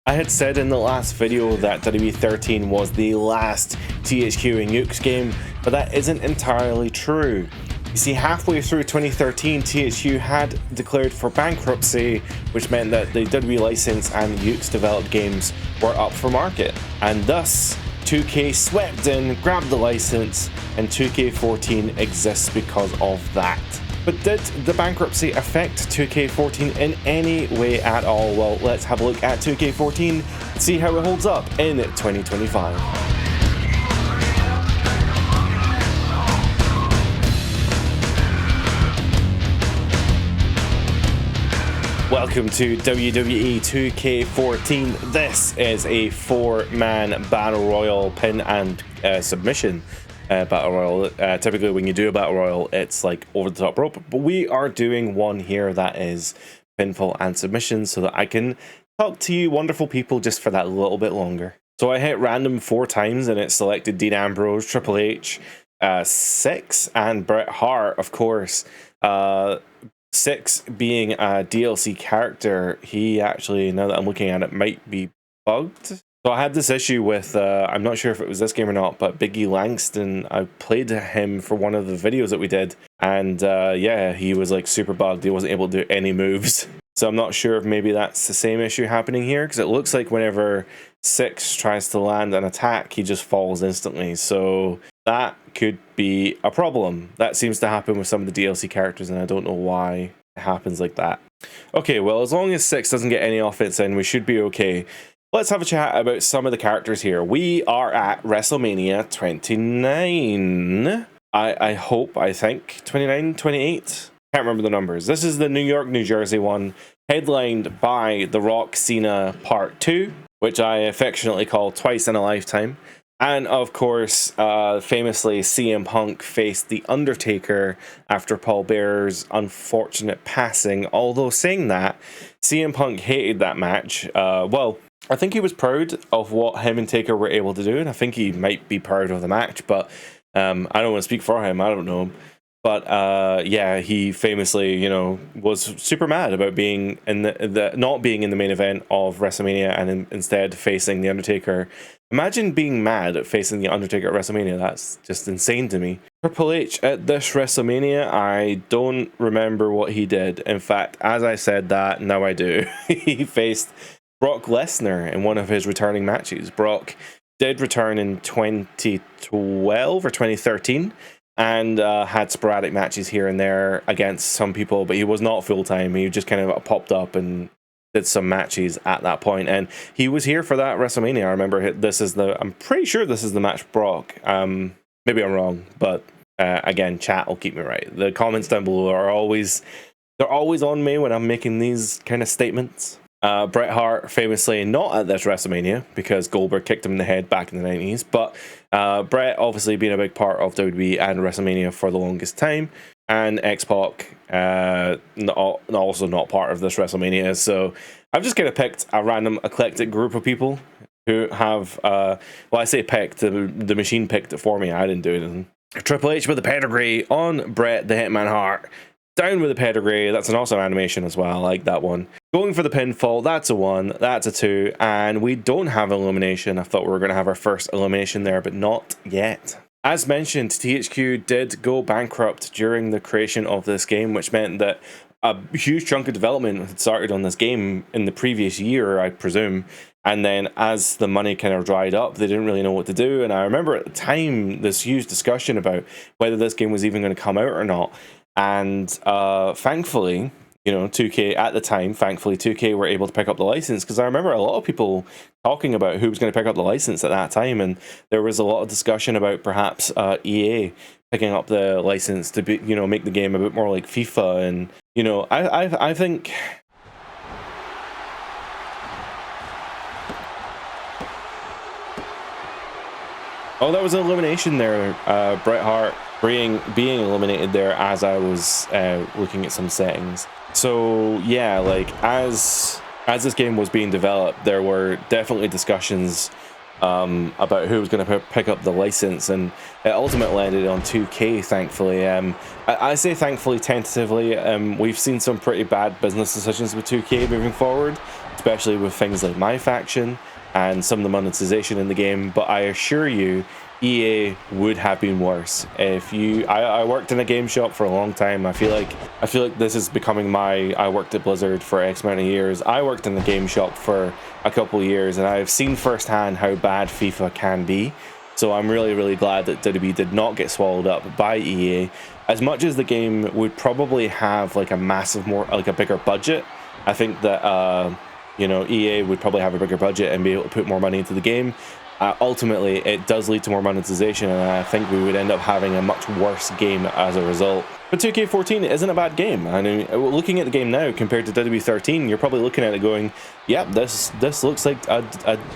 I had said in the last video that WWE13 was the last THQ and Yuke's game, but that isn't entirely true. You see, halfway through 2013, THQ had declared for bankruptcy, which meant that the WWE license and Yuke's developed games were up for market, and thus 2K swept in, grabbed the license, and 2K14 exists because of that. But did the bankruptcy affect 2K14 in any way at all? Well, let's have a look at 2K14 and see how it holds up in 2025. Welcome to WWE 2K14. This is a 4-man battle royal pin and submission battle royal. Typically when you do a battle royal, it's like over the top rope, but we are doing one here that is pinfall and submission so that I can talk to you wonderful people just for that little bit longer. So I hit random 4 times and it selected Dean Ambrose, Triple H, 6, and Bret Hart, of course. 6 being a DLC character, he actually, now that I'm looking at it, might be bugged. So I had this issue with, I'm not sure if it was this game or not, but Biggie Langston. I played him for one of the videos that we did, and yeah, he was like super bugged. He wasn't able to do any moves. So I'm not sure if maybe that's the same issue happening here, because it looks like whenever 6 tries to land an attack, he just falls instantly. So that could be a problem. That seems to happen with some of the DLC characters, and I don't know why it happens like that. Okay, well, as long as 6 doesn't get any offense in, we should be okay. Let's have a chat about some of the characters here. We are at WrestleMania 29. I think 29, 28. Can't remember the numbers. This is the New York, New Jersey one, headlined by The Rock Cena Part 2, which I affectionately call Twice in a Lifetime. And of course, famously, CM Punk faced The Undertaker after Paul Bearer's unfortunate passing. Although saying that, CM Punk hated that match. Well, I think he was proud of what him and Taker were able to do, and I think he might be proud of the match, but I don't want to speak for him, I don't know him. But yeah, he famously, you know, was super mad about being in the not being in the main event of WrestleMania and instead facing The Undertaker. Imagine being mad at facing The Undertaker at WrestleMania. That's just insane to me. Triple H at this WrestleMania, I don't remember what he did. In fact, as I said that, now I do. He faced Brock Lesnar in one of his returning matches. Brock did return in 2012 or 2013 and had sporadic matches here and there against some people, but he was not full-time. He just kind of popped up and did some matches at that point, and he was here for that WrestleMania. I remember this is I'm pretty sure this is the match Brock. Maybe I'm wrong, but again, chat will keep me right. The comments down below are always on me when I'm making these kind of statements. Bret Hart famously not at this WrestleMania because Goldberg kicked him in the head back in the 90s, but Bret obviously being a big part of WWE and WrestleMania for the longest time, and X-Pac also not part of this WrestleMania. So I've just kind of picked a random eclectic group of people who have, well, I say picked, the machine picked it for me, I didn't do anything. Triple H with the pedigree on Bret the Hitman Hart. Down with the pedigree, that's an awesome animation as well, I like that one. Going for the pinfall, that's a 1, that's a 2, and we don't have elimination. I thought we were going to have our first elimination there, but not yet. As mentioned, THQ did go bankrupt during the creation of this game, which meant that a huge chunk of development had started on this game in the previous year, I presume, and then as the money kind of dried up, they didn't really know what to do, and I remember at the time this huge discussion about whether this game was even going to come out or not. And thankfully, you know, 2K at the time, thankfully 2K were able to pick up the license, because I remember a lot of people talking about who was going to pick up the license at that time, and there was a lot of discussion about perhaps EA picking up the license to be, you know, make the game a bit more like FIFA. And you know, I think oh, that was an elimination there. Bret Hart being eliminated there as I was looking at some settings. So yeah, like as this game was being developed, there were definitely discussions about who was going to pick up the license, and it ultimately landed on 2K, thankfully. I say thankfully tentatively. We've seen some pretty bad business decisions with 2K moving forward, especially with things like My Faction and some of the monetization in the game, but I assure you, EA would have been worse. If you, I worked in a game shop for a long time. I feel like this is becoming I worked at Blizzard for X amount of years. I worked in the game shop for a couple of years, and I've seen firsthand how bad FIFA can be. So I'm really glad that WWE did not get swallowed up by EA. As much as the game would probably have like a bigger budget, I think that you know, EA would probably have a bigger budget and be able to put more money into the game. Ultimately, it does lead to more monetization, and I think we would end up having a much worse game as a result. But 2K14 isn't a bad game. I mean, looking at the game now compared to WWE13, you're probably looking at it going, yep, this looks like a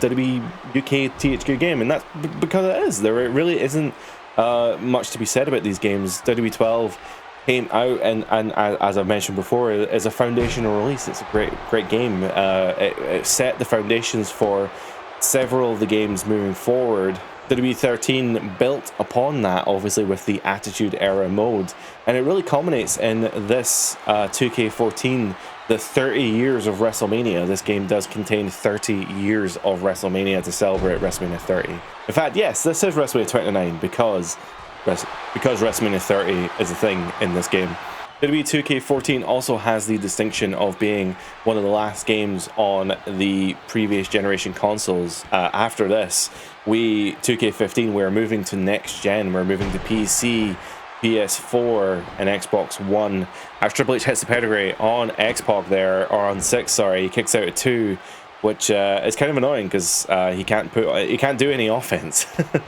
WWE2K THQ game, and that's because it is. There really isn't much to be said about these games. WWE12 came out, and as I mentioned before, is a foundational release. It's a great game. It set the foundations for several of the games moving forward. WWE13 built upon that, obviously, with the Attitude Era mode, and it really culminates in this 2K14, the 30 years of WrestleMania. This game does contain 30 years of WrestleMania to celebrate WrestleMania 30. In fact, yes, this is WrestleMania 29 because WrestleMania 30 is a thing in this game. WWE2K14 also has the distinction of being one of the last games on the previous generation consoles. After this, 2K15, we're moving to next gen. We're moving to PC, PS4, and Xbox One. As Triple H hits the pedigree on X-Pac there, or on 6, sorry, he kicks out at 2, which is kind of annoying because he can't do any offense. But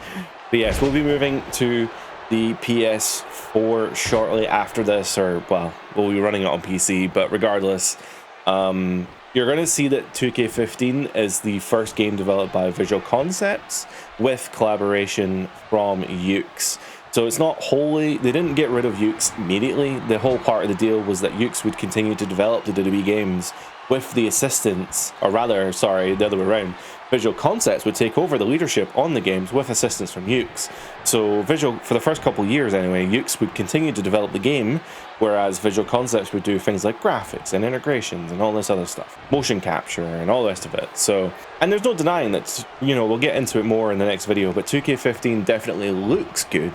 yes, we'll be moving to the PS4 shortly after this, or well, we'll be running it on PC, but regardless, you're going to see that 2K15 is the first game developed by Visual Concepts with collaboration from Yuke's. So it's not wholly, they didn't get rid of Yuke's immediately. The whole part of the deal was that Yuke's would continue to develop the WWE games with the assistance, or rather, sorry, the other way around. Visual Concepts would take over the leadership on the games with assistance from Yuke's. So for the first couple of years anyway, Yuke's would continue to develop the game, whereas Visual Concepts would do things like graphics and integrations and all this other stuff, motion capture and all the rest of it. So, and there's no denying that, you know, we'll get into it more in the next video, but 2K15 definitely looks good.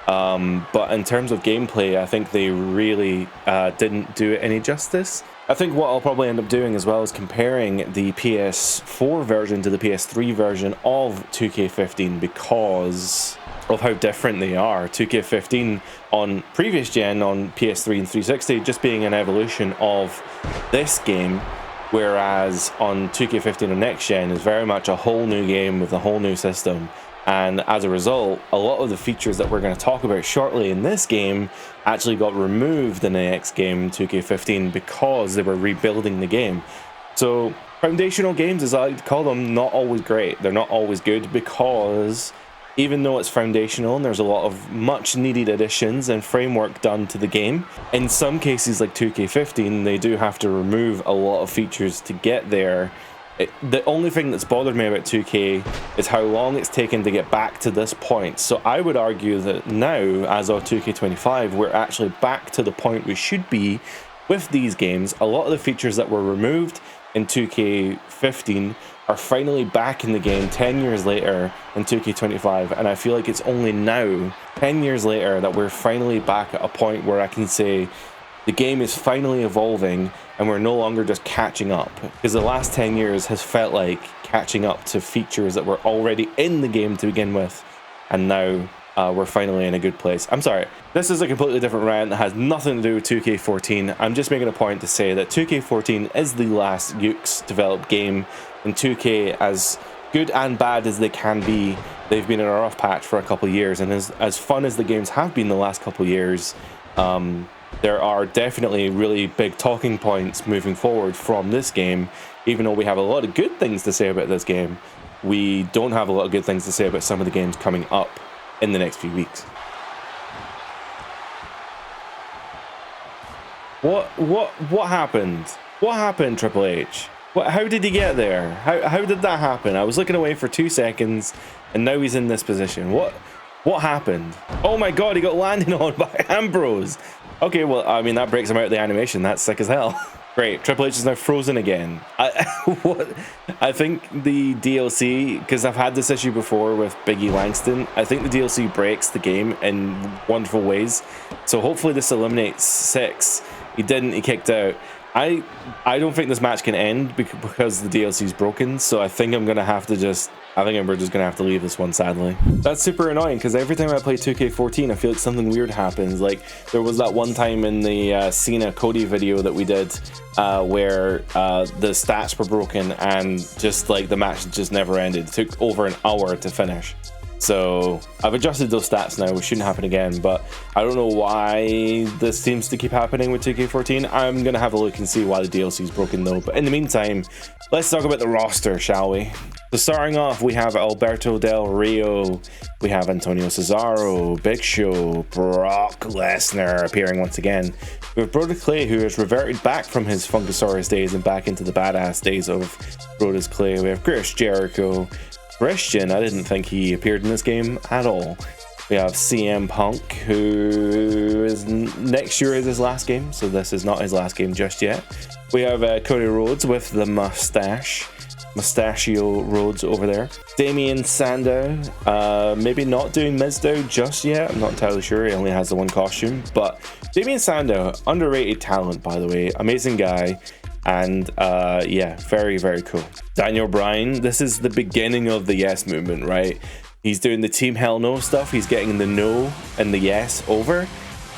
But in terms of gameplay, I think they really didn't do it any justice. I think what I'll probably end up doing as well is comparing the PS4 version to the PS3 version of 2K15 because of how different they are. 2K15 on previous gen, on PS3 and 360, just being an evolution of this game, whereas on 2K15 on next gen is very much a whole new game with a whole new system. And as a result, a lot of the features that we're going to talk about shortly in this game actually got removed in the next game, 2K15, because they were rebuilding the game. So foundational games, as I like to call them, not always great. They're not always good because even though it's foundational and there's a lot of much needed additions and framework done to the game, in some cases like 2K15, they do have to remove a lot of features to get there. The only thing that's bothered me about 2K is how long it's taken to get back to this point. So I would argue that now, as of 2K25, we're actually back to the point we should be with these games. A lot of the features that were removed in 2K15 are finally back in the game 10 years later in 2K25, and I feel like it's only now, 10 years later, that we're finally back at a point where I can say the game is finally evolving and we're no longer just catching up, because the last 10 years has felt like catching up to features that were already in the game to begin with, and now we're finally in a good place. I'm sorry, this is a completely different rant that has nothing to do with 2K14. I'm just making a point to say that 2K14 is the last Yuke's developed game, and 2K, as good and bad as they can be, they've been in a rough patch for a couple of years, and as fun as the games have been the last couple of years, there are definitely really big talking points moving forward from this game. Even though we have a lot of good things to say about this game, we don't have a lot of good things to say about some of the games coming up in the next few weeks. What happened? What happened, Triple H? How did he get there? How did that happen? I was looking away for 2 seconds and now he's in this position. What happened? Oh my god, he got landed on by Ambrose. Okay, well, I mean, that breaks him out of the animation. That's sick as hell. Great, Triple H is now frozen again. I think the DLC, because I've had this issue before with Biggie Langston, I think the DLC breaks the game in wonderful ways. So hopefully this eliminates 6. He didn't, he kicked out. I don't think this match can end because the DLC is broken, so I think I'm gonna have to I think we're just gonna have to leave this one, sadly. That's super annoying because every time I play 2K14, I feel like something weird happens. Like there was that one time in the Cena Cody video that we did where the stats were broken and just like the match just never ended. It took over an hour to finish. So I've adjusted those stats now, which shouldn't happen again, but I don't know why this seems to keep happening with 2K14. I'm gonna have a look and see why the DLC is broken though. But in the meantime, let's talk about the roster, shall we? So starting off, we have Alberto Del Rio, we have Antonio Cesaro, Big Show, Brock Lesnar appearing once again. We have Brodus Clay, who has reverted back from his Funkasaurus days and back into the badass days of Brodus Clay. We have Chris Jericho, Christian, I didn't think he appeared in this game at all. We have CM Punk, who is next year is his last game, so this is not his last game just yet. We have Cody Rhodes with the Mustachio Rhodes over there. Damien Sandow, maybe not doing Mizdow just yet, I'm not entirely sure, he only has the one costume, but Damien Sandow, underrated talent by the way, amazing guy. And yeah, very, very cool. Daniel Bryan, this is the beginning of the yes movement, right? He's doing the Team Hell No stuff. He's getting the no and the yes over.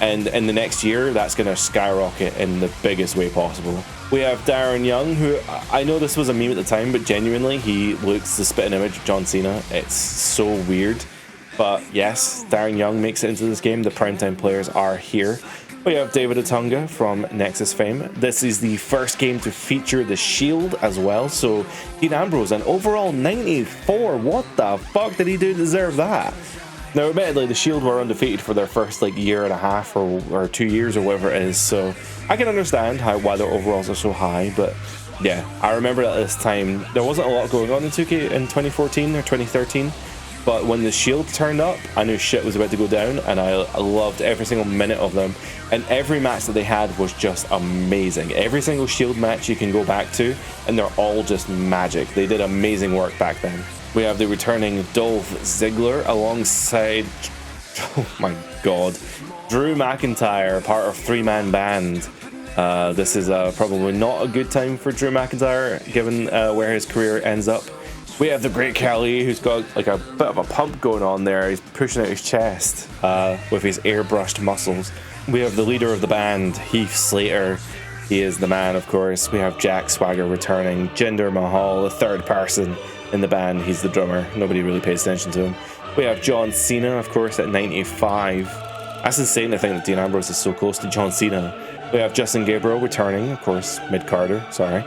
And in the next year, that's going to skyrocket in the biggest way possible. We have Darren Young, who I know this was a meme at the time, but genuinely, he looks the spitting image of John Cena. It's so weird. But yes, Darren Young makes it into this game. The primetime players are here. We have David Otunga from Nexus fame. This is the first game to feature the Shield as well. So Dean Ambrose, an overall 94. What the fuck did he do to deserve that? Now, admittedly, the Shield were undefeated for their first like year and a half or 2 years or whatever it is. So I can understand why their overalls are so high. But yeah, I remember at this time there wasn't a lot going on in 2K in 2014 or 2013. But when the Shield turned up, I knew shit was about to go down, and I loved every single minute of them. And every match that they had was just amazing. Every single Shield match you can go back to, and they're all just magic. They did amazing work back then. We have the returning Dolph Ziggler alongside, oh my god, Drew McIntyre, part of three-man band. This is probably not a good time for Drew McIntyre, given where his career ends up. We have the Great Khali, who's got like a bit of a pump going on there. He's pushing out his chest with his airbrushed muscles. We have the leader of the band, Heath Slater. He is the man, of course. We have Jack Swagger returning. Jinder Mahal, the third person in the band. He's the drummer. Nobody really pays attention to him. We have John Cena, of course, at 95. That's insane to think that Dean Ambrose is so close to John Cena. We have Justin Gabriel returning, of course, mid-Carter, sorry.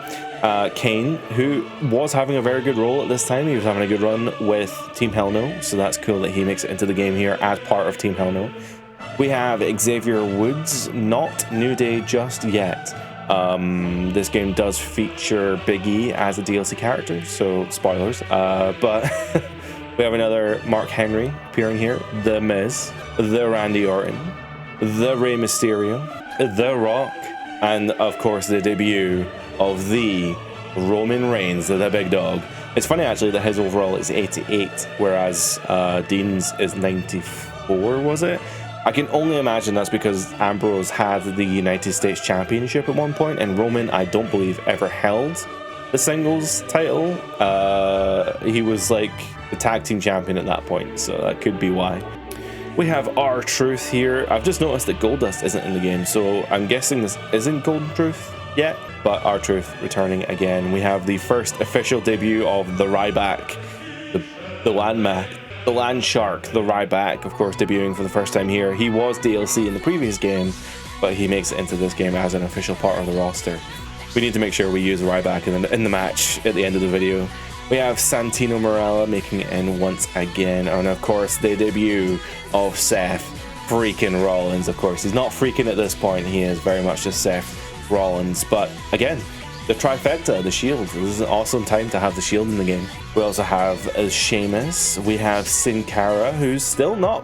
Kane, who was having a very good role at this time. He was having a good run with Team Hell No, so that's cool that he makes it into the game here as part of Team Hell No. We have Xavier Woods, not New Day just yet. This game does feature Big E as a DLC character, so spoilers. But we have another Mark Henry appearing here, The Miz, the Randy Orton, the Rey Mysterio, The Rock, and of course the debut of the Roman Reigns, the big dog. It's funny actually that his overall is 88, whereas Dean's is 94, was it? I can only imagine that's because Ambrose had the United States Championship at one point, and Roman, I don't believe, ever held the singles title. He was like the tag team champion at that point, so that could be why. We have R-Truth here. I've just noticed that Goldust isn't in the game, so I'm guessing this isn't Golden Truth yet, but R-Truth returning again. We have the first official debut of the Ryback, the Land Shark, the Ryback, of course, debuting for the first time here. He was DLC in the previous game, but he makes it into this game as an official part of the roster. We need to make sure we use Ryback in the match at the end of the video. We have Santino Marella making it in once again, and of course the debut of Seth freaking Rollins. Of course, he's not freaking at this point, he is very much just Seth Rollins, but again, the trifecta, the Shield. This is an awesome time to have the Shield in the game. We also have Sheamus. We have Sin Cara, who's still not,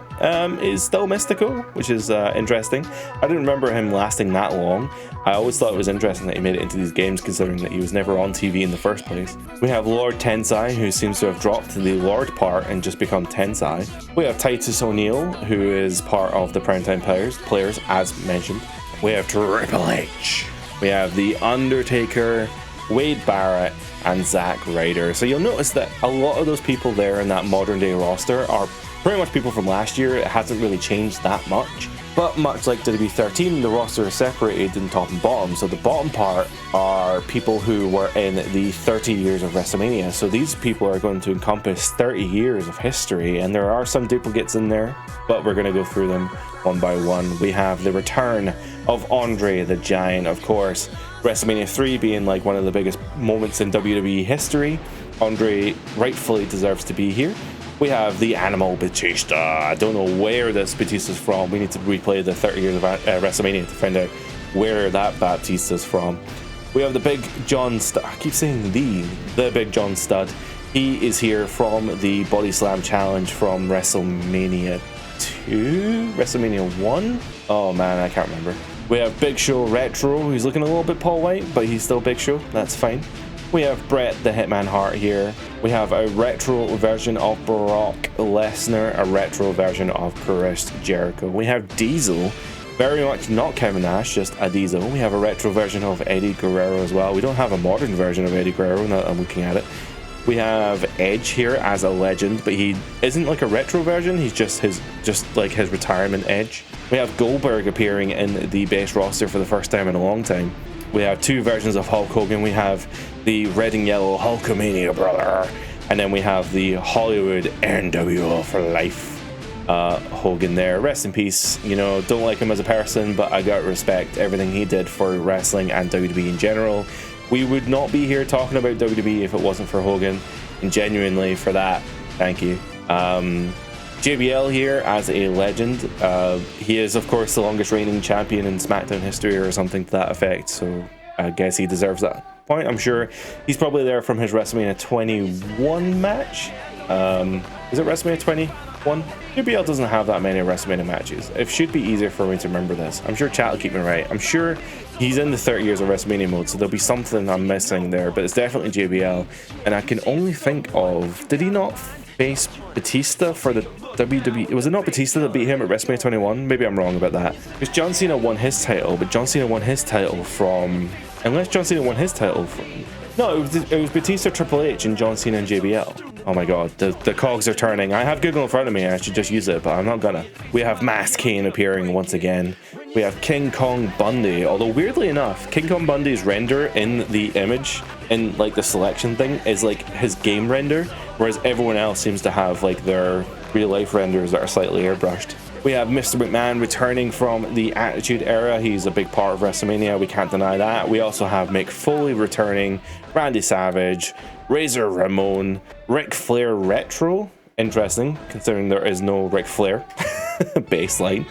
is still mystical, which is interesting. I didn't remember him lasting that long. I always thought it was interesting that he made it into these games, considering that he was never on TV in the first place. We have Lord Tensai, who seems to have dropped the Lord part and just become Tensai. We have Titus O'Neil, who is part of the Primetime players, as mentioned. We have Triple H. We have The Undertaker, Wade Barrett, and Zack Ryder. So you'll notice that a lot of those people there in that modern day roster are pretty much people from last year. It hasn't really changed that much. But much like WWE13, the roster is separated in top and bottom. So the bottom part are people who were in the 30 years of WrestleMania. So these people are going to encompass 30 years of history, and there are some duplicates in there, but we're going to go through them one by one. We have the return of Andre the Giant, of course. WrestleMania 3 being like one of the biggest moments in WWE history. Andre rightfully deserves to be here. We have the Animal Batista. I don't know where this Batista's from. We need to replay the 30 years of WrestleMania to find out where that Batista's from. We have the Big John Studd. I keep saying the Big John Studd. He is here from the Body Slam Challenge from WrestleMania 2? WrestleMania 1? Oh man, I can't remember. We have Big Show Retro. He's looking a little bit Paul White, but he's still Big Show. That's fine. We have Bret the Hitman Hart here. We have a retro version of Brock Lesnar, a retro version of Chris Jericho. We have Diesel, very much not Kevin Nash, just a Diesel. We have a retro version of Eddie Guerrero as well. We don't have a modern version of Eddie Guerrero now that I'm looking at it. We have Edge here as a legend, but he isn't like a retro version. He's just his retirement Edge. We have Goldberg appearing in the base roster for the first time in a long time. We have two versions of Hulk Hogan. We have the red and yellow Hulkamania brother, and then we have the Hollywood NWO for life Hogan there. Rest in peace. You know, don't like him as a person, but I gotta respect everything he did for wrestling and WWE in general. We would not be here talking about WWE if it wasn't for Hogan, and genuinely for that, thank you. JBL here as a legend. He is, of course, the longest reigning champion in SmackDown history or something to that effect, so I guess he deserves that point. I'm sure he's probably there from his WrestleMania 21 match. Is it WrestleMania 21? JBL doesn't have that many WrestleMania matches. It should be easier for me to remember this. I'm sure chat will keep me right. I'm sure he's in the 30 years of WrestleMania mode, so there'll be something I'm missing there, but it's definitely JBL. And I can only think of, did he not face Batista for the WWE? Was it not Batista that beat him at WrestleMania 21? Maybe I'm wrong about that. Because John Cena won his title, but John Cena won his title from... Unless John Cena won his title from... No, it was Batista, Triple H, and John Cena and JBL. Oh my god, the cogs are turning. I have Google in front of me, I should just use it, but I'm not gonna. We have Mass Kane appearing once again. We have King Kong Bundy, although weirdly enough, King Kong Bundy's render in the image, in like the selection thing, is like his game render, whereas everyone else seems to have like their real life renders that are slightly airbrushed. We have Mr. McMahon returning from the Attitude Era. He's a big part of WrestleMania, we can't deny that. We also have Mick Foley returning, Randy Savage, Razor Ramon, Ric Flair Retro. Interesting, considering there is no Ric Flair baseline,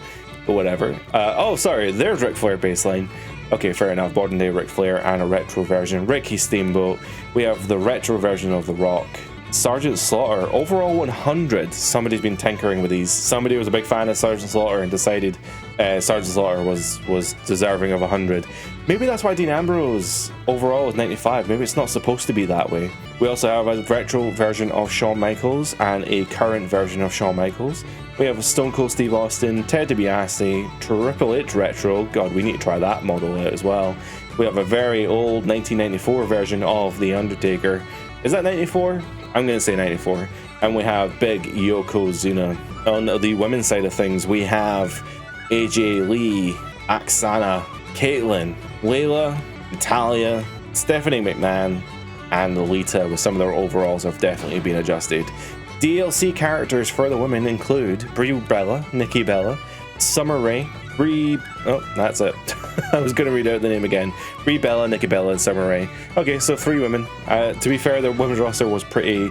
but whatever. Oh, sorry, there's Ric Flair baseline. Okay, fair enough. Modern day Ric Flair and a retro version. Ricky Steamboat. We have the retro version of The Rock. Sergeant Slaughter, overall 100. Somebody's been tinkering with these. Somebody was a big fan of Sergeant Slaughter and decided Sergeant Slaughter was deserving of 100. Maybe that's why Dean Ambrose overall is 95. Maybe it's not supposed to be that way. We also have a retro version of Shawn Michaels and a current version of Shawn Michaels. We have Stone Cold Steve Austin, Ted DiBiase, Triple H Retro. God, we need to try that model out as well. We have a very old 1994 version of The Undertaker. Is that 94? I'm going to say 94. And we have Big Yokozuna. On the women's side of things, we have AJ Lee, Oksana, Caitlyn, Layla, Natalia, Stephanie McMahon, and Lita, with some of their overalls have definitely been adjusted. DLC characters for the women include Brie Bella, Nikki Bella, Summer Rae, oh, that's it. I was going to read out the name again. Brie Bella, Nikki Bella, and Summer Rae. Okay, so 3 women. To be fair, the women's roster was pretty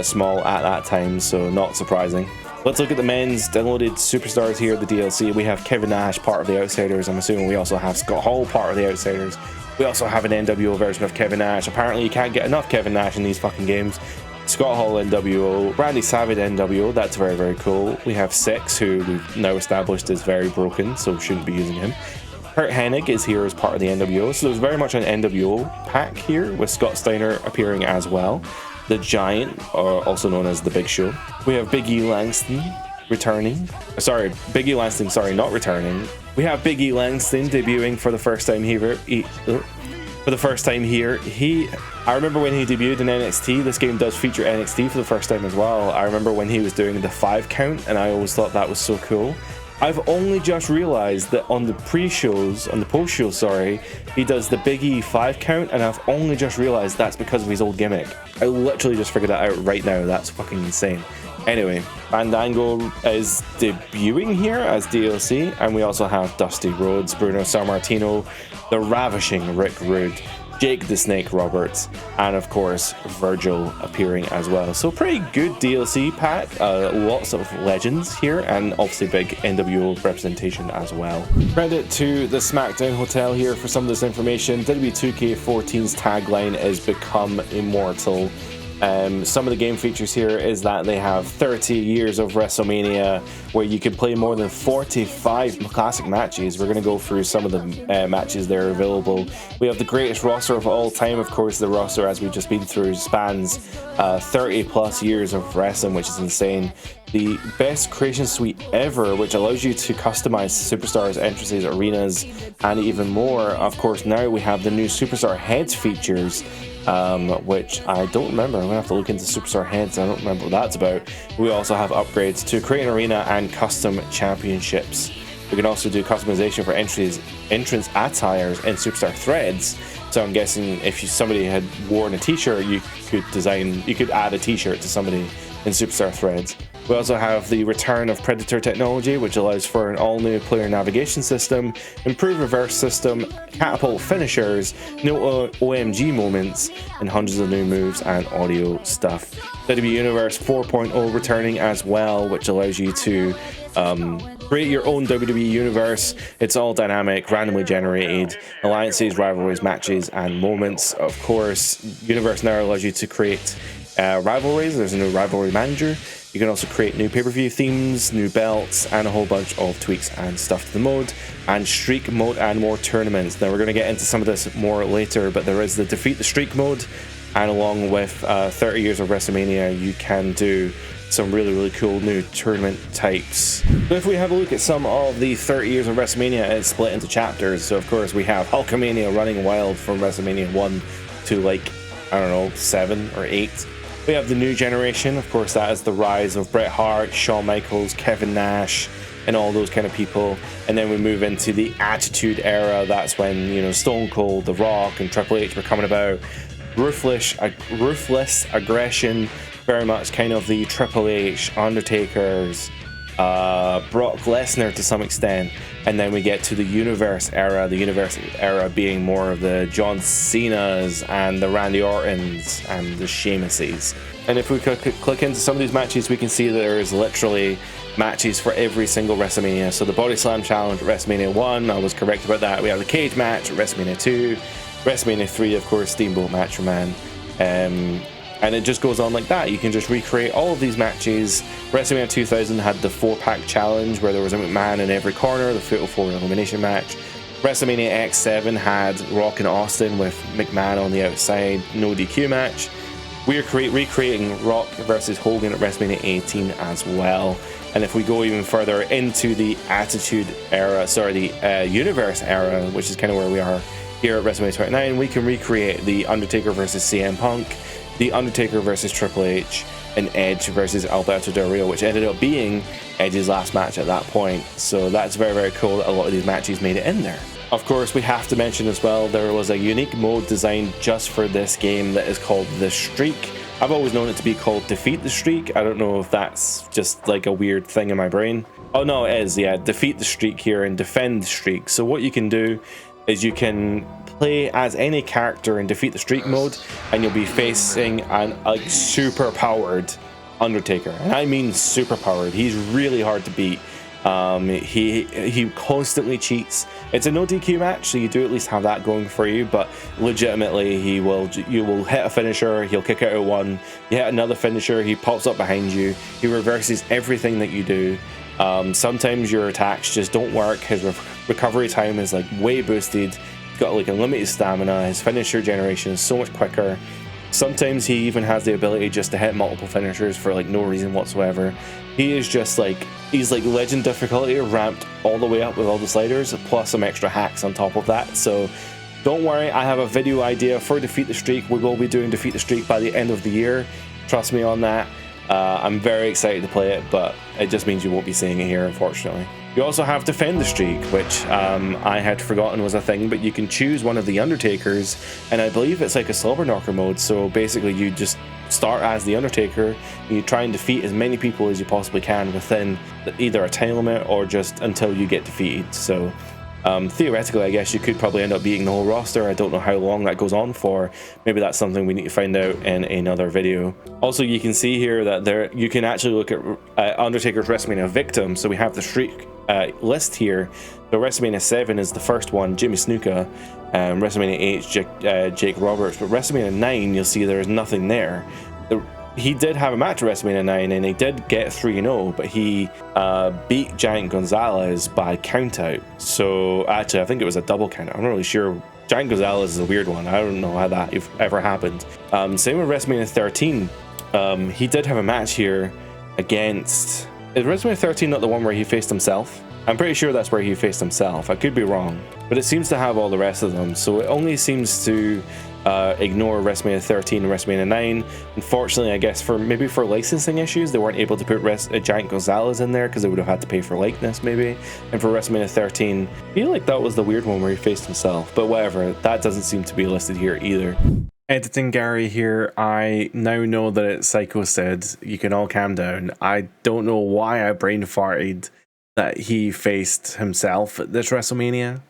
small at that time, so not surprising. Let's look at the men's downloaded superstars here, the DLC. We have Kevin Nash, part of the Outsiders. I'm assuming we also have Scott Hall, part of the Outsiders. We also have an NWO version of Kevin Nash. Apparently you can't get enough Kevin Nash in these fucking games. Scott Hall NWO, Randy Savage NWO, that's very, very cool. We have Six, who we've now established is very broken, so shouldn't be using him. Kurt Hennig is here as part of the NWO, so there's very much an NWO pack here, with Scott Steiner appearing as well. The Giant, also known as The Big Show. We have Big E Langston returning. Sorry, Big E Langston, sorry, not returning. We have Big E Langston debuting for the first time here. I remember when he debuted in NXT. This game does feature NXT for the first time as well. I remember when he was doing the 5 count, and I always thought that was so cool. I've only just realized that on the pre-shows, on the post-show, sorry, he does the Big E 5 count, and I've only just realized that's because of his old gimmick. I literally just figured that out right now. That's fucking insane. Anyway, Fandango is debuting here as DLC, and we also have Dusty Rhodes, Bruno Sammartino, the ravishing Rick Rude, Jake the Snake Roberts, and of course Virgil appearing as well. So pretty good DLC pack, lots of legends here, and obviously big NWO representation as well. Credit to the SmackDown Hotel here for some of this information. WWE2K14's tagline is "Become Immortal." Some of the game features here is that they have 30 years of WrestleMania, where you can play more than 45 classic matches. We're going to go through some of the matches that are available. We have the greatest roster of all time. Of course, the roster, as we've just been through, spans 30 plus years of wrestling, which is insane. The best creation suite ever, which allows you to customize superstars, entrances, arenas, and even more. Of course, now we have the new superstar heads features, which I don't remember. I'm gonna have to look into superstar heads. I don't remember what that's about. We also have upgrades to create an arena and custom championships. We can also do customization for entrance attires and superstar threads. So I'm guessing if somebody had worn a t-shirt, you could add a t-shirt to somebody in superstar threads. We also have the return of Predator technology, which allows for an all-new player navigation system, improved reverse system, catapult finishers, no OMG moments, and hundreds of new moves and audio stuff. WWE Universe 4.0 returning as well, which allows you to create your own WWE Universe. It's all dynamic, randomly generated, alliances, rivalries, matches, and moments. Of course, Universe now allows you to create rivalries. There's a new rivalry manager. You can also create new pay-per-view themes, new belts, and a whole bunch of tweaks and stuff to the mode, and streak mode and more tournaments. Now we're going to get into some of this more later, but there is the defeat the streak mode, and along with 30 years of WrestleMania, you can do some really, really cool new tournament types. So if we have a look at some of the 30 years of WrestleMania, it's split into chapters. So of course we have Hulkamania running wild from WrestleMania 1 to, like, I don't know, 7 or 8. We have the new generation. Of course, that is the rise of Bret Hart, Shawn Michaels, Kevin Nash, and all those kind of people. And then we move into the Attitude Era. That's when, you know, Stone Cold, The Rock, and Triple H were coming about. Ruthless aggression, very much kind of the Triple H, Undertakers, Brock Lesnar to some extent. And then we get to the Universe Era, the Universe Era being more of the John Cena's and the Randy Ortons and the Sheamuses. And if we click into some of these matches, we can see that there is literally matches for every single WrestleMania. So the Body Slam Challenge at WrestleMania 1, I was correct about that. We have the Cage Match at WrestleMania 2, WrestleMania 3, of course, Steamboat Match Man. And it just goes on like that. You can just recreate all of these matches. WrestleMania 2000 had the 4-pack challenge, where there was a McMahon in every corner, the Fatal 4 elimination match. WrestleMania X7 had Rock and Austin with McMahon on the outside, no DQ match. We are recreating Rock versus Hogan at WrestleMania 18 as well. And if we go even further into the Attitude Era, the Universe Era, which is kind of where we are here at WrestleMania 29, we can recreate the Undertaker versus CM Punk, the Undertaker versus Triple H, and Edge versus Alberto Del Rio, which ended up being Edge's last match at that point. So that's very, very cool that a lot of these matches made it in there. Of course, we have to mention as well, there was a unique mode designed just for this game that is called The Streak. I've always known it to be called Defeat the Streak. I don't know if that's just like a weird thing in my brain. Oh no, it is, yeah, Defeat the Streak here and Defend the Streak. So what you can do is you can play as any character in Defeat the Streak mode, and you'll be facing an super powered Undertaker, and I mean super powered. He's really hard to beat. He constantly cheats, It's a no DQ match, so you do at least have that going for you, but legitimately you will hit a finisher, he'll kick out at one, you hit another finisher, he pops up behind you, he reverses everything that you do. Sometimes your attacks just don't work, his recovery time is like way boosted, he's got like unlimited stamina, his finisher generation is so much quicker. Sometimes he even has the ability just to hit multiple finishers for like no reason whatsoever. He is just like, he's like legend difficulty ramped all the way up with all the sliders, plus some extra hacks on top of that. So don't worry, I have a video idea for Defeat the Streak. We will be doing Defeat the Streak by the end of the year. Trust me on that. I'm very excited to play it, but it just means you won't be seeing it here, unfortunately. You also have Defend the Streak, which I had forgotten was a thing, but you can choose one of the Undertakers, and I believe it's like a Slobber Knocker mode, so basically you just start as the Undertaker, and you try and defeat as many people as you possibly can within either a time limit or just until you get defeated. So theoretically, I guess you could probably end up beating the whole roster. I don't know how long that goes on for. Maybe that's something we need to find out in another video. Also, you can see here that you can actually look at Undertaker's WrestleMania victims. So we have the Streak list here. So WrestleMania 7 is the first one, Jimmy Snuka. WrestleMania 8, Jake Roberts. But WrestleMania 9, you'll see there's nothing there. He did have a match at WrestleMania 9 and he did get 3-0, but he beat Giant Gonzalez by countout. So actually, I think it was a double count. I'm not really sure. Giant Gonzalez is a weird one. I don't know how that ever happened. Same with WrestleMania 13. He did have a match here against... Is WrestleMania 13 not the one where he faced himself? I'm pretty sure that's where he faced himself. I could be wrong. But it seems to have all the rest of them. So it only seems to ignore WrestleMania 13 and WrestleMania 9. Unfortunately, I guess maybe for licensing issues, they weren't able to put Giant Gonzalez in there because they would have had to pay for likeness maybe. And for WrestleMania 13, I feel like that was the weird one where he faced himself. But whatever, that doesn't seem to be listed here either. Editing Gary here, I now know that it's Psycho said, you can all calm down. I don't know why I brain farted that he faced himself at this WrestleMania.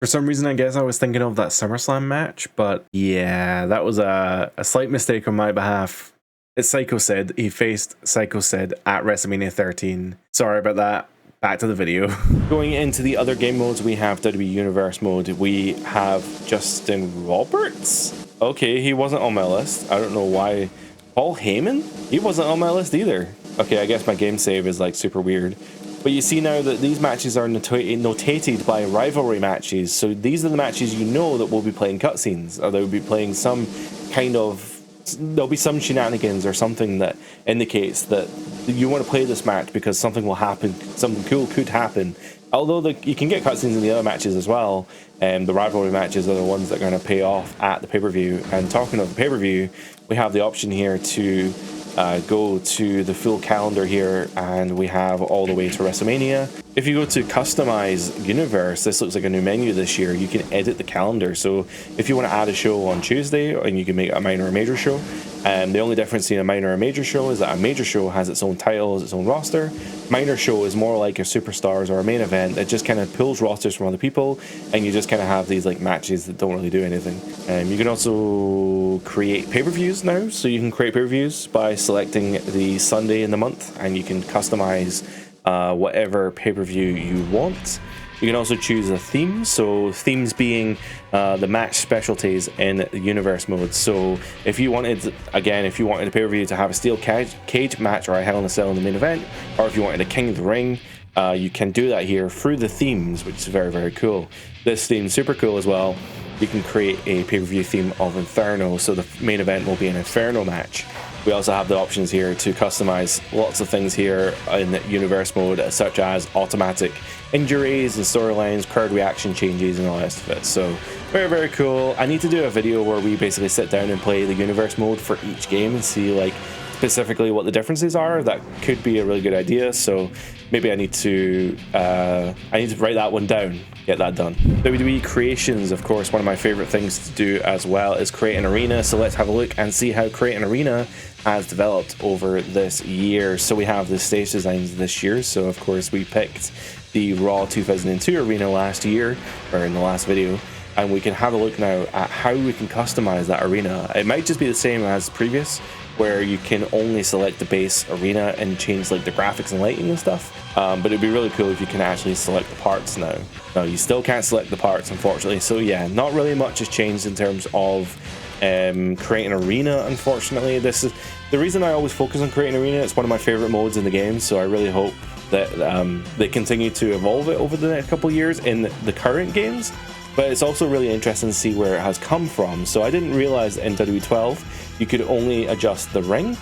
For some reason, I guess I was thinking of that SummerSlam match, but yeah, that was a slight mistake on my behalf. It's Psycho said, he faced Psycho said at WrestleMania 13. Sorry about that. Back to the video. Going into the other game modes, we have WWE Universe mode. We have Justin Roberts. Okay, he wasn't on my list. I don't know why. Paul Heyman? He wasn't on my list either. Okay, I guess my game save is like super weird. But you see now that these matches are notated by rivalry matches. So these are the matches you know that will be playing cutscenes, or they'll be playing some kind of... There'll be some shenanigans or something that indicates that you want to play this match because something will happen, something cool could happen. Although you can get cutscenes in the other matches as well. The rivalry matches are the ones that are going to pay off at the pay-per-view. And talking of the pay-per-view, we have the option here to go to the full calendar here, and we have all the way to WrestleMania. If you go to customize universe, this looks like a new menu this year. You can edit the calendar. So if you want to add a show on Tuesday, and you can make a minor or major show, the only difference between a minor and major show is that a major show has its own title, its own roster. Minor show is more like your superstars or a main event. It just kind of pulls rosters from other people, and you just kind of have these like matches that don't really do anything. You can also create pay-per-views now, so you can create pay-per-views by selecting the Sunday in the month, and you can customize whatever pay-per-view you want. You can also choose a theme, so themes being the match specialties in the universe mode. So if you wanted, again, if you wanted a pay-per-view to have a steel cage match or a Hell in a Cell in the main event, or if you wanted a King of the Ring, you can do that here through the themes, which is very, very cool. This theme is super cool as well. You can create a pay-per-view theme of Inferno, so the main event will be an Inferno match. We also have the options here to customize lots of things here in universe mode, such as automatic injuries and storylines, crowd reaction changes, and all the rest of it. So very, very cool. I need to do a video where we basically sit down and play the universe mode for each game and see like specifically what the differences are. That could be a really good idea. So maybe I need to write that one down, get that done. WWE Creations, of course, one of my favorite things to do as well is create an arena. So let's have a look and see how Create an Arena has developed over this year. So we have the stage designs this year. So of course we picked the Raw 2002 arena last year, or in the last video, and we can have a look now at how we can customize that arena. It might just be the same as previous, where you can only select the base arena and change like the graphics and lighting and stuff. But it'd be really cool if you can actually select the parts now. No, you still can't select the parts, unfortunately. So yeah, not really much has changed in terms of creating an arena, unfortunately. This is the reason I always focus on creating an arena. It's one of my favorite modes in the game, so I really hope that they continue to evolve it over the next couple of years in the current games. But it's also really interesting to see where it has come from. So I didn't realize that in WWE12 you could only adjust the ring.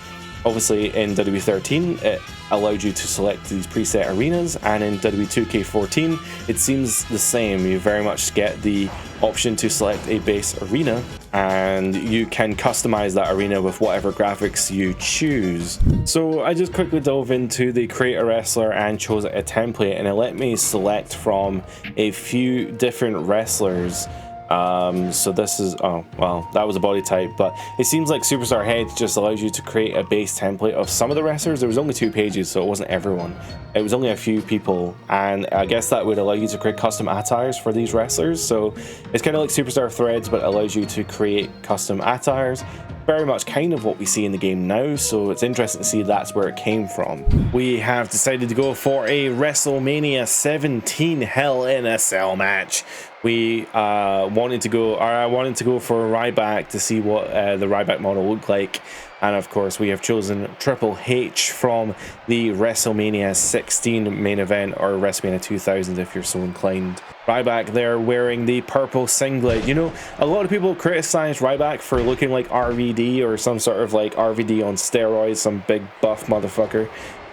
Obviously in WWE13 it allowed you to select these preset arenas, and in WWE2K14 it seems the same. You very much get the option to select a base arena, and you can customize that arena with whatever graphics you choose. So I just quickly dove into the Create a Wrestler and chose a template, and it let me select from a few different wrestlers. So this is, oh well, that was a body type, but it seems like Superstar Head just allows you to create a base template of some of the wrestlers. There was only 2 pages, so it wasn't everyone. It was only a few people, and I guess that would allow you to create custom attires for these wrestlers. So it's kind of like Superstar Threads, but allows you to create custom attires. Very much kind of what we see in the game now, so it's interesting to see that's where it came from. We have decided to go for a WrestleMania 17 Hell in a Cell match. We wanted to go, or I wanted to go for Ryback to see what the Ryback model looked like, and of course we have chosen Triple H from the WrestleMania 16 main event, or WrestleMania 2000 if you're so inclined. Ryback there wearing the purple singlet. You know, a lot of people criticize Ryback for looking like RVD, or some sort of like RVD on steroids, some big buff motherfucker.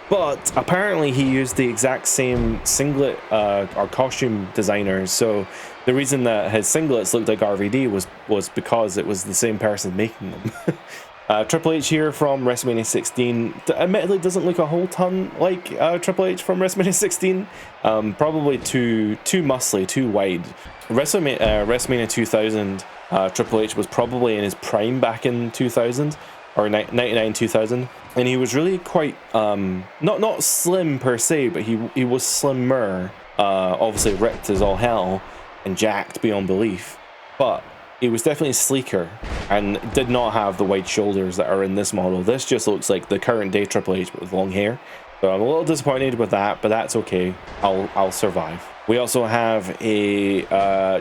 But apparently he used the exact same singlet or costume designer, so the reason that his singlets looked like RVD was because it was the same person making them. Triple H here from WrestleMania 16 admittedly doesn't look a whole ton like Triple H from WrestleMania 16. Probably too muscly, too wide. WrestleMania 2000, Triple H was probably in his prime back in 2000, or 99 2000, and he was really quite not slim per se, but he was slimmer, obviously ripped as all hell and jacked beyond belief, but he was definitely sleeker and did not have the wide shoulders that are in this model. This just looks like the current day Triple H with long hair, so I'm a little disappointed with that, but that's okay. I'll survive. We also have a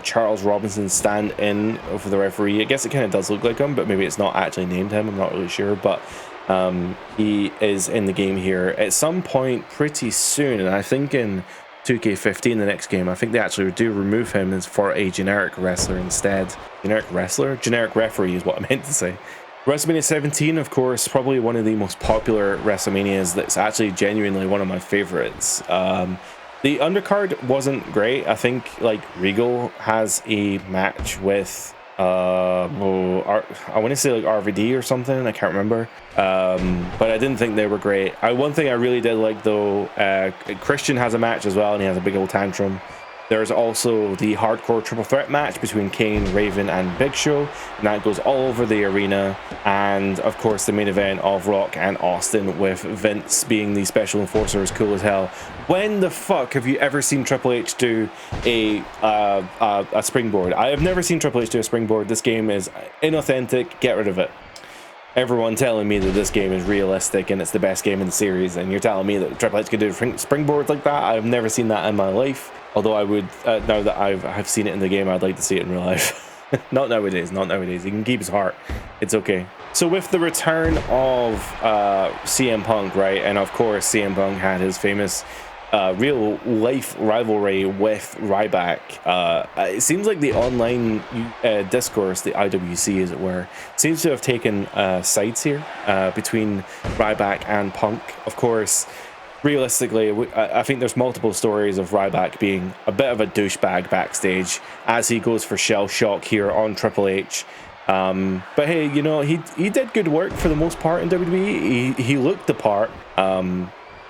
Charles Robinson stand-in for the referee. I guess it kind of does look like him, but maybe it's not actually named him. I'm not really sure, but he is in the game here at some point pretty soon, and I think in 2K15, the next game, I think they actually do remove him as for a generic wrestler instead. Generic wrestler? Generic referee is what I meant to say. WrestleMania 17, of course, probably one of the most popular WrestleManias. That's actually genuinely one of my favorites. The undercard wasn't great. I think like Regal has a match with I want to say like RVD or something, I can't remember, but I didn't think they were great. One thing I really did like though, Christian has a match as well, and he has a big old tantrum. There's also the hardcore triple threat match between Kane, Raven, and Big Show, and that goes all over the arena. And of course the main event of Rock and Austin, with Vince being the special enforcer, is cool as hell. When the fuck have you ever seen Triple H do a springboard? I have never seen Triple H do a springboard. This game is inauthentic. Get rid of it. Everyone telling me that this game is realistic and it's the best game in the series, and you're telling me that Triple H could do springboards like that? I've never seen that in my life. Although I would, now that I've seen it in the game, I'd like to see it in real life. Not nowadays, not nowadays. He can keep his heart. It's okay. So with the return of CM Punk, right, and of course CM Punk had his famous real life rivalry with Ryback. It seems like the online discourse, the IWC as it were, seems to have taken sides here between Ryback and Punk. Of course, realistically, I think there's multiple stories of Ryback being a bit of a douchebag backstage as he goes for shell shock here on Triple H. But hey, you know, he did good work for the most part in WWE. He looked the part.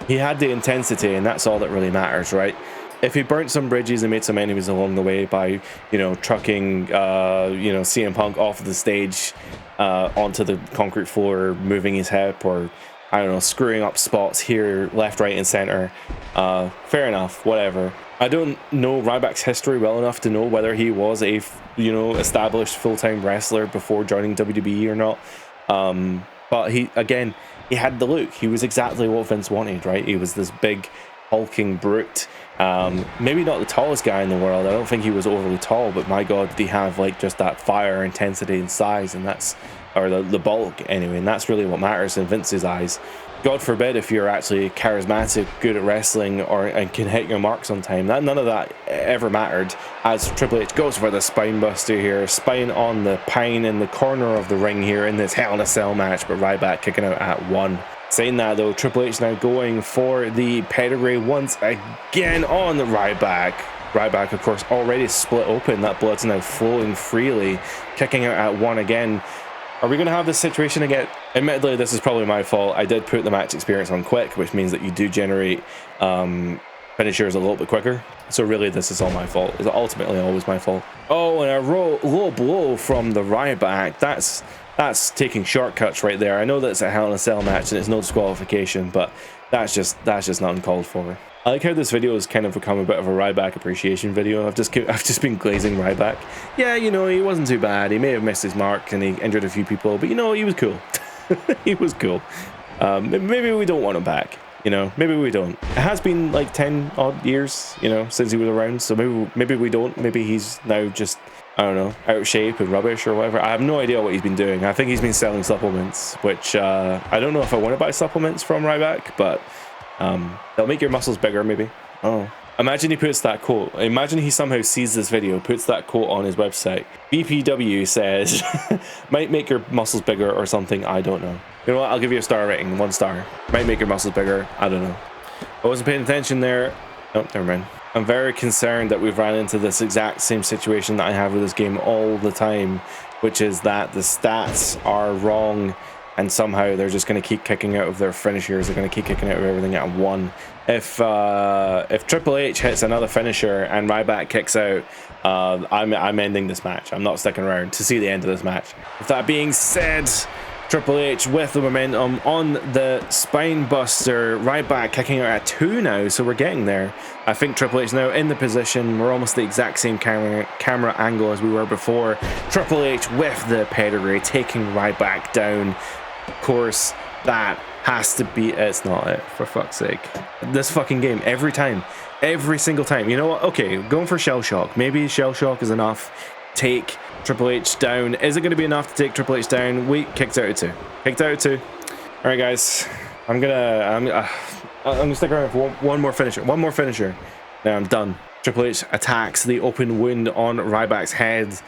He had the intensity, and that's all that really matters, right? If he burnt some bridges and made some enemies along the way by, you know, trucking, CM Punk off of the stage onto the concrete floor, moving his hip, or I don't know, screwing up spots here, left, right, and center. Fair enough, whatever. I don't know Ryback's history well enough to know whether he was a, established full-time wrestler before joining WWE or not. But he had the look. He was exactly what Vince wanted, right? He was this big, hulking brute. Maybe not the tallest guy in the world. I don't think he was overly tall, but my God, did he have like just that fire, intensity, and size, and that's, or the bulk anyway, and that's really what matters in Vince's eyes. God forbid if you're actually charismatic, good at wrestling, and can hit your marks on time. None of that ever mattered, as Triple H goes for the spine buster here, spine on the pine in the corner of the ring here in this Hell in a Cell match, but Ryback kicking out at 1. Saying that though, Triple H now going for the pedigree once again on the Ryback. Ryback, of course, already split open. That blood's now flowing freely, kicking out at 1 again. Are we going to have this situation again? Admittedly, this is probably my fault. I did put the match experience on quick, which means that you do generate finishers a little bit quicker. So really, this is all my fault. It's ultimately always my fault. Oh, and a low blow from the Ryback. That's taking shortcuts right there. I know that it's a Hell in a Cell match and it's no disqualification, but that's just not uncalled for. I like how this video has kind of become a bit of a Ryback appreciation video. I've just been glazing Ryback. Yeah, you know, he wasn't too bad. He may have missed his mark and he injured a few people, but you know, he was cool. He was cool. Maybe we don't want him back. You know, maybe we don't. It has been like 10 odd years, you know, since he was around. So maybe we don't. Maybe he's now just, I don't know, out of shape and rubbish or whatever. I have no idea what he's been doing. I think he's been selling supplements, which I don't know if I want to buy supplements from Ryback, but they'll make your muscles bigger, maybe. Oh, imagine he puts that quote. Imagine he somehow sees this video, puts that quote on his website. BPW says, might make your muscles bigger or something. I don't know. You know what? I'll give you a star rating. 1 star. Might make your muscles bigger. I don't know. I wasn't paying attention there. Oh, never mind. I'm very concerned that we've ran into this exact same situation that I have with this game all the time, which is that the stats are wrong and somehow they're just going to keep kicking out of their finishers. They're going to keep kicking out of everything at 1. If Triple H hits another finisher and Ryback kicks out, I'm ending this match. I'm not sticking around to see the end of this match. With that being said, Triple H with the momentum on the spine buster. Ryback kicking out at 2 now, so we're getting there. I think Triple H now in the position. We're almost the exact same camera angle as we were before. Triple H with the pedigree, taking Ryback down. Of course, that has to be... It's not it, for fuck's sake. This fucking game, every time. Every single time. You know what? Okay, going for Shell Shock. Maybe Shell Shock is enough. Take Triple H down. Is it going to be enough to take Triple H down? We kicked out at 2. Kicked out at 2. All right, guys. I'm gonna stick around for one more finisher. One more finisher. Now I'm done. Triple H attacks the open wound on Ryback's head,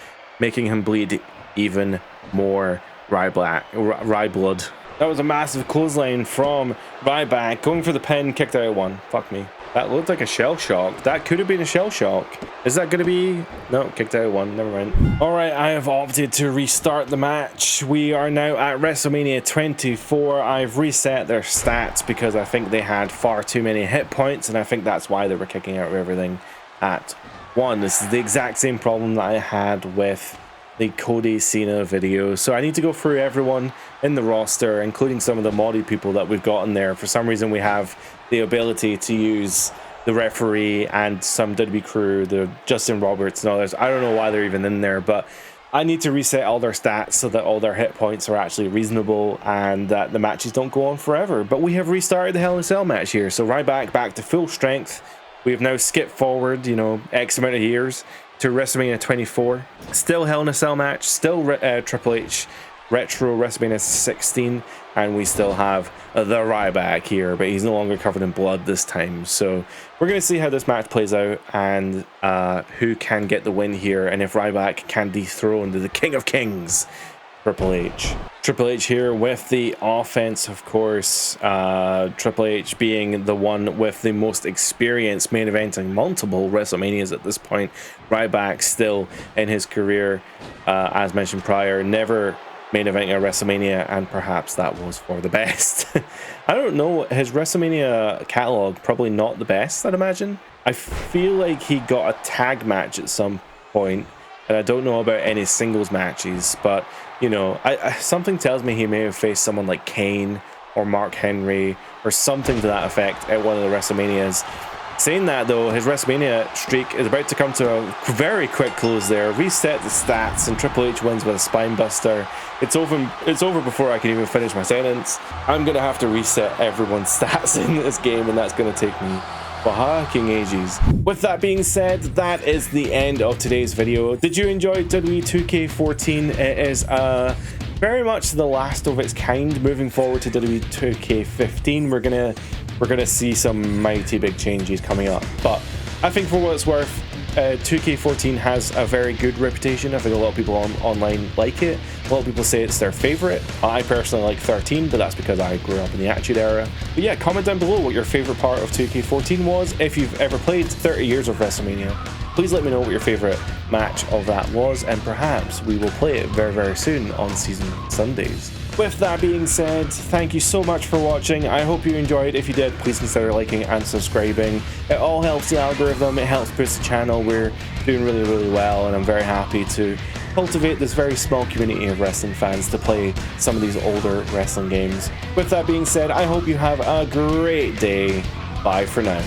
making him bleed even more Ryblood. That was a massive clothesline from Ryback, going for the pin, kicked out at 1. Fuck me. That looked like a Shell Shock. That could have been a Shell Shock. Is that going to be... No, kicked out at 1. Never mind. Alright, I have opted to restart the match. We are now at WrestleMania 24. I've reset their stats because I think they had far too many hit points, and I think that's why they were kicking out of everything at 1. This is the exact same problem that I had with the Cody Cena video. So I need to go through everyone in the roster, including some of the modded people that we've got in there. For some reason, we have the ability to use the referee and some WWE crew, the Justin Roberts and others. I don't know why they're even in there, but I need to reset all their stats so that all their hit points are actually reasonable and that the matches don't go on forever. But we have restarted the Hell in a Cell match here. So Ryback back to full strength. We have now skipped forward, you know, X amount of years to WrestleMania 24. Still Hell in a Cell match, still Triple H Retro WrestleMania 16, and we still have the Ryback here, but he's no longer covered in blood this time. So we're going to see how this match plays out and who can get the win here, and if Ryback can dethrone the King of Kings, Triple H. Triple H here with the offense, of course. Triple H being the one with the most experience main eventing multiple WrestleManias at this point. Ryback still in his career, as mentioned prior, never main eventing a WrestleMania, and perhaps that was for the best. I don't know, his WrestleMania catalog probably not the best, I'd imagine. I feel like he got a tag match at some point, and I don't know about any singles matches, but you know, something tells me he may have faced someone like Kane or Mark Henry or something to that effect at one of the WrestleManias. Saying that though, his WrestleMania streak is about to come to a very quick close there. Reset the stats and Triple H wins with a spine buster. It's over before I can even finish my sentence. I'm gonna have to reset everyone's stats in this game, and that's gonna take me fucking ages. With that being said, that is the end of today's video. Did you enjoy WWE2K14? It is very much the last of its kind. Moving forward to WWE2K15, we're gonna see some mighty big changes coming up. But I think for what it's worth, 2K14 has a very good reputation. I think a lot of people online like it. A lot of people say it's their favorite. I personally like 13, but that's because I grew up in the Attitude Era. But yeah, comment down below what your favorite part of 2K14 was. If you've ever played 30 Years of WrestleMania, please let me know what your favorite match of that was, and perhaps we will play it very, very soon on Season Sundays. With that being said, thank you so much for watching. I hope you enjoyed. If you did, please consider liking and subscribing. It all helps the algorithm. It helps boost the channel. We're doing really, really well, and I'm very happy to cultivate this very small community of wrestling fans to play some of these older wrestling games. With that being said, I hope you have a great day. Bye for now.